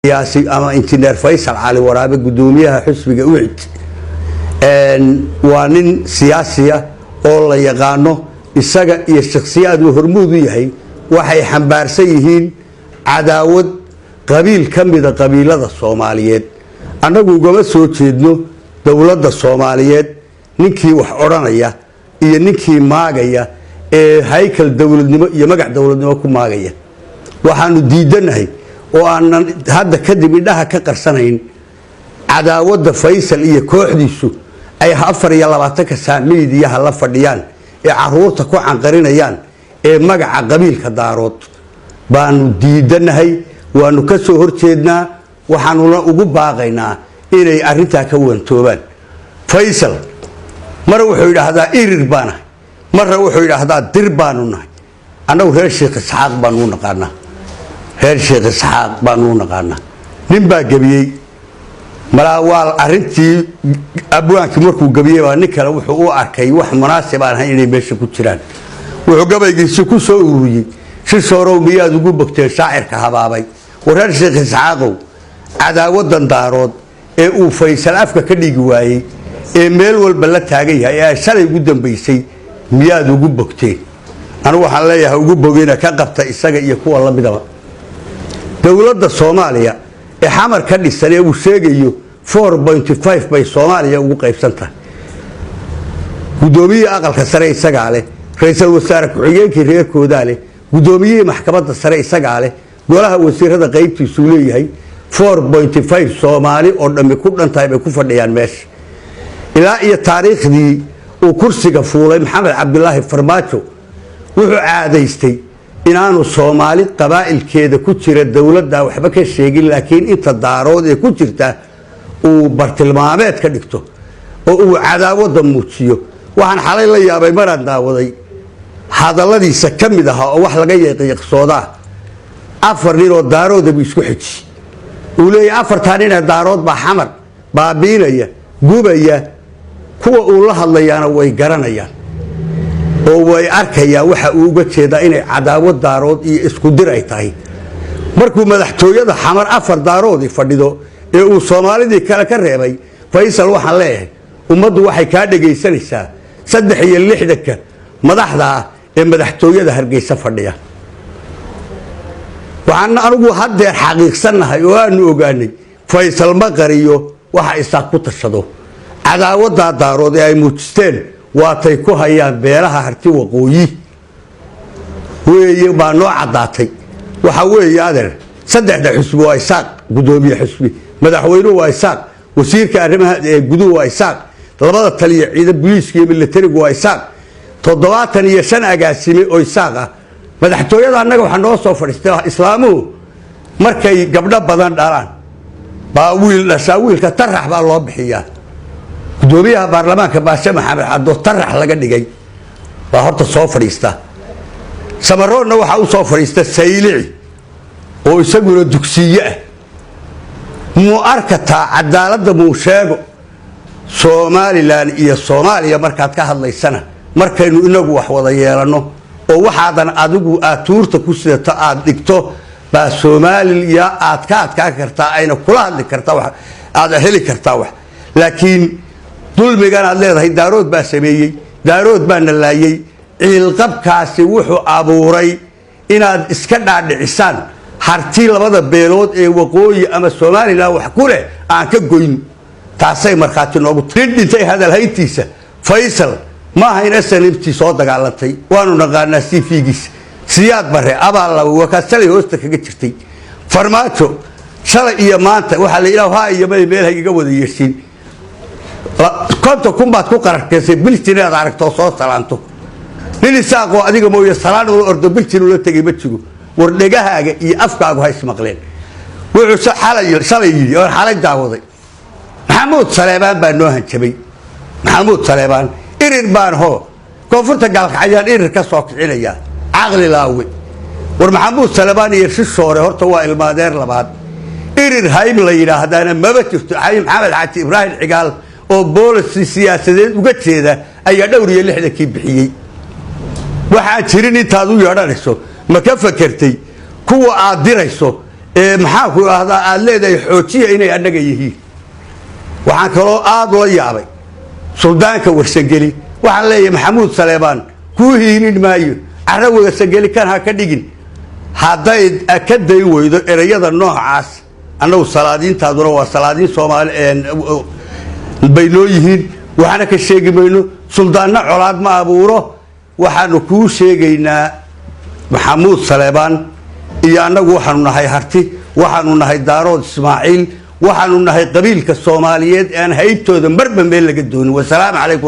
سياسي أما إنجنير فيصل علي waraabe gudoomiyaha xisbiga ucid waa nin siyaasiya oo la yaqaano isaga iyo shakhsiyaad uu hormuud u yahay waxay xambaarsan yihiin cadaawad qabiil kamida qabiilada Soomaaliyeed anagu ugama soo jeedno dawladda Soomaaliyeed ninkii wax oranaya iyo ninkii maagaya ee haykal dawladnimo iyo magac dawladnimo ku maagaya waxaanu diidanahay oo aan hadda kadib indhaha ka qarsanayn cadaawada faysal iyo kooxdiisu ay 24 saamiidiyaha la fadhiyaan ee caruurta ku canqarinayaan ee magaca qabiilka daarood baanu diidanahay waanu ka soo horjeednaa waxaanu ugu baaqaynaa inay arinta ka wantoobaan faysal mar wuxuu yiraahdaa irir baana mar wuxuu yiraahdaa dir baanu nahay anagu reer sheekh isxaaq baanu naqaanaa heer sheekh isxaaq baanu naqaanaa nin baa gabiyay malawaal arintii abwaanki markuu gabiyay baa nin kale wuxuu u arkay wax munaasib aan ahayn inay meesha ku jiraan wuxuu gabaygiisa ku soo ururiyay si soorow miyaad ugu bogtay shaacirka habaabay wareer sheekh isxaaqow cadaawadan daarood ee uu faysal afka ka dhigi waayay ee meel walba la taagay yahay ee shalay ugu dambeysay miyaad ugu bogtay anigu waxaan leeyahay ugu bogeyna ka qabta isaga iyo kuwa la midaba dawladda Soomaaliya ee xamar ka dhisan ee uu sheegayo 4.5 bay Soomaaliya ugu qaybsantahay gudoomiyaha aqalka sare isaga leh ra'iisul wasaare ku-xigeenkii reerkooda leh gudoomiyaha maxkamadda sare isaga leh golaha wasiirada qaybtiisu leeyahay 4.5 Soomaali oo dhammi ku dhantahay bay ku fadhiyaan meesha ilaa iyo taariikhdii uu kursiga fuulay Maxamed Cabdullaahi Farmaajo wuxuu caadaystay inaanu Soomaali qabaa'ilkeeda ku jira dawladda waxba ka sheegin laakiin inta daarood ee ku jirta uu bartilmaameed ka dhigto oo uu cadaawada muujiyo waxaan xalay la yaabay maraan daawaday hadalladiisa kamid ah oo wax laga yeeqyaqsooda afar nin oo daarood ay isku xiji uu leeyahay afartan nin daarood baa xamar baabiinaya gubaya kuwa uu la hadlayana way garanayaan oo way arkaya waxa uu uga jeedaa inay cadaawad daarood iyo isku dir ay tahay markuu madaxtooyada xamar afar daarood fadhido ee uu Soomaalidii kala ka reebay faysal waxaan leeyahay ummaddu waxay ka dhageysanaysaa 3 madaxda ee madaxtooyada Hargeysa fadhiya waxaan anigu haddeer xaqiiqsanahay oo aanu ogaanay faysal ma qariyo waxa isaaq ku tashado cadaawada daarood ee ay muujisteen waatay ku hayaan beelaha harti waqooyi weeye baa noo cadaatay waxa weeye adeer saddexda xisbi waa isaaq gudoomiye xisbi madaxweynuhu waa isaaq wasiirka arrimaha guduhu waa isaaq labada taliye ciidan booliiska iyo militariga waa isaaq 75 agaasime oo isaaq ah madaxtooyada annaga waxa noo soo fadhiistay islaamuhu markay gabdho badan dhalaan baa wiilka tarax baa loo bixiyaa gudoomiyaha baarlamaanka baasha maxamed xaddo tarax laga dhigay baa horta soo fadhiista samaroonna waxa uu soo fadhiista saylici oo isaguna dugsiye ah mu arkata cadaaladda mu sheego Soomaaliland iyo Soomaaliya markaad ka hadlaysana markaynu inagu wax wada yeelano oo waxaadan adigu aad tuurta ku sidato aad dhigto baa Soomaaliya aad ka kartaa ayna kula hadli kartaa wax aad heli kartaa wax laakiin dulmigan aad leedahay daarood baa sameeyay daarood baa nalaayay ciilqabkaasi wuxuu abuuray inaad iska dhaadhicisaan harti labada beelood ee waqooyi ama Soomaaliland wax ku leh aan ka goyn taasay markaati noogu dhintay hadal haytiisa faysal ma hayna sanibti soo dagaalantay waanu naqaanaa CVgiis siyaad bare abaal la wakaasay hoosta kaga jirtay farmaajo shalay iyo maanta waxa la ilaahay iyo meel hayga wada yeeshin konto kumbaad ku qararkeysay biltiinaad aragto soo salaanto nin isaaqo adiga mooyo salaan oo ordo biltiin ula tagay ma jigo war dhagahaaga iyo afkaagu hay ismaqleen wuxuu shalay yiri oo xalay daawaday maxamuud saleebaan baa noo hanjabay maxamuud saleebaan irir baan ho koonfurta galkacayaan irir ka soo kicinaya aqli laawe war maxamuud saleebaan iyo shishoore horta waa ilmaadeer labaad irir hayb la yiraahdaana maba jirto maxamed xaaji ibraahim cigaal oo booliska siyaasadeed uga jeeda ayaa dhowr iyo 60 bixiyay waxa jirin intaad u yeedhanayso ma ka fakartay kuwa aad dirayso maxaa ku ahdaa aad leedahay xoojiya inay annaga yihiin waxaan kaloo aad loo yaabay suldaanka warsageli waxaan leeyahay maxamuud saleebaan kuu hiilin maayo carra warsageli kan ha ka dhigin hadday ka day weydo erayada noocaas annagu salaadiintaaduna waa salaadiin Soomaali baynoo yihiin waxaana ka sheegi mayno suldaanna colaad ma abuuro waxaanu kuu sheegaynaa maxamuud saleebaan iyo annagu waxaanu nahay harti waxaanu nahay daarood Ismaaciil waxaanu nahay qabiilka Soomaaliyeed aan haybtooda marba meel laga doonin wasalaam calaykum